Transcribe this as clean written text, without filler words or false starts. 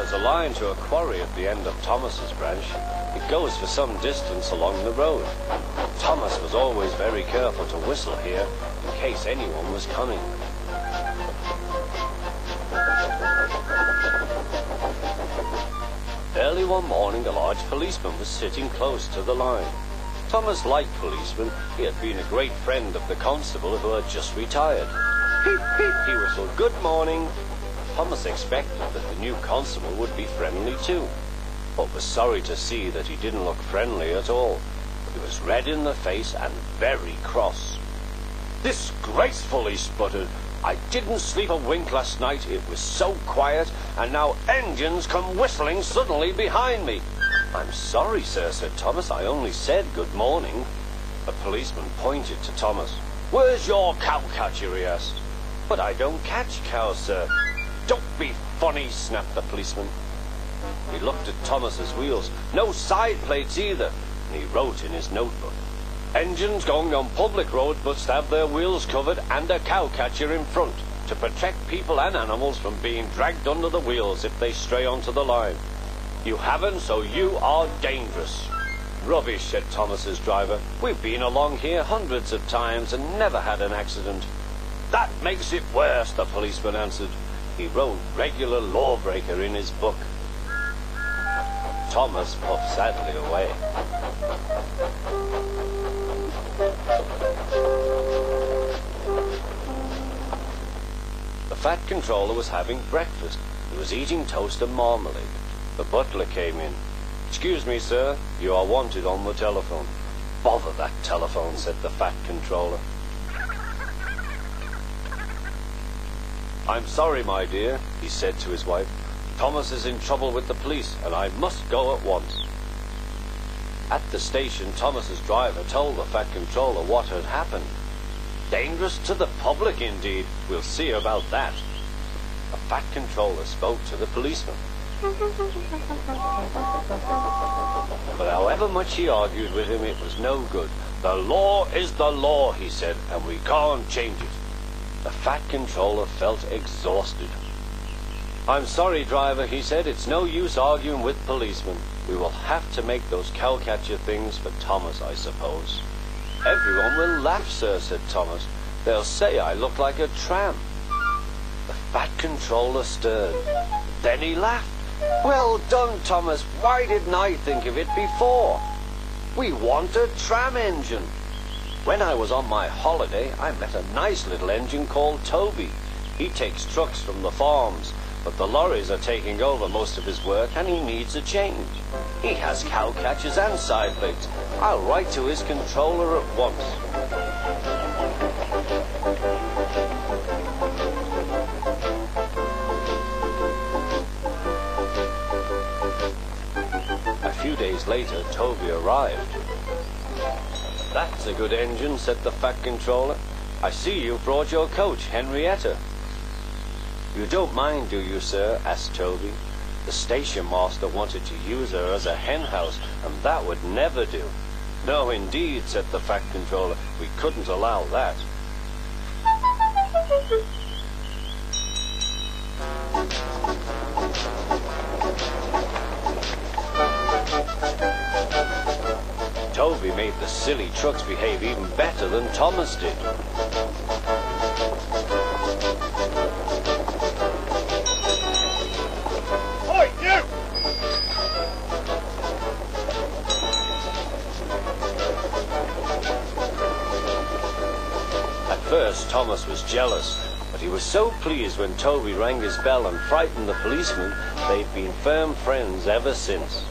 There's a line to a quarry at the end of Thomas's branch. It goes for some distance along the road. Thomas was always very careful to whistle here in case anyone was coming. Early one morning, a large policeman was sitting close to the line. Thomas liked policemen. He had been a great friend of the constable who had just retired. Peep, peep, he whistled, "Good morning." Thomas expected that the new constable would be friendly too, but was sorry to see that he didn't look friendly at all. He was red in the face and very cross. "Disgraceful," he sputtered. "I didn't sleep a wink last night. It was so quiet, and now engines come whistling suddenly behind me." "I'm sorry, sir," said Thomas. "I only said good morning." The policeman pointed to Thomas. "Where's your cowcatcher?" he asked. "But I don't catch cows, sir." "Don't be funny," snapped the policeman. He looked at Thomas's wheels. No side plates either, and he wrote in his notebook, "Engines going on public roads must have their wheels covered and a cowcatcher in front to protect people and animals from being dragged under the wheels if they stray onto the line. You haven't, so you are dangerous." "Rubbish," said Thomas's driver. "We've been along here hundreds of times and never had an accident." "That makes it worse," the policeman answered. He wrote "regular lawbreaker" in his book. Thomas puffed sadly away. The fat controller was having breakfast. He was eating toast and marmalade. The butler came in. "Excuse me, sir, you are wanted on the telephone." "Bother that telephone," said the fat controller. "I'm sorry, my dear," he said to his wife. "Thomas is in trouble with the police, and I must go at once." At the station, Thomas's driver told the fat controller what had happened. "Dangerous to the public, indeed. We'll see about that." The fat controller spoke to the policeman. But however much he argued with him, it was no good. "The law is the law," he said, "and we can't change it." The fat controller felt exhausted. "I'm sorry, driver," he said. "It's no use arguing with policemen. We will have to make those cowcatcher things for Thomas, I suppose." "Everyone will laugh, sir," said Thomas. "They'll say I look like a tramp." The fat controller stirred. Then he laughed. "Well done, Thomas. Why didn't I think of it before? We want a tram engine. When I was on my holiday, I met a nice little engine called Toby. He takes trucks from the farms, but the lorries are taking over most of his work and he needs a change. He has cowcatchers and side plates. I'll write to his controller at once." A few days later, Toby arrived. "That's a good engine," said the fat controller. "I see you brought your coach, Henrietta." "You don't mind, do you, sir?" asked Toby. "The station master wanted to use her as a hen house, and that would never do." "No, indeed," said the fat controller. "We couldn't allow that." Toby made the silly trucks behave even better than Thomas did. Oi, you! At first, Thomas was jealous, but he was so pleased when Toby rang his bell and frightened the policeman, they've been firm friends ever since.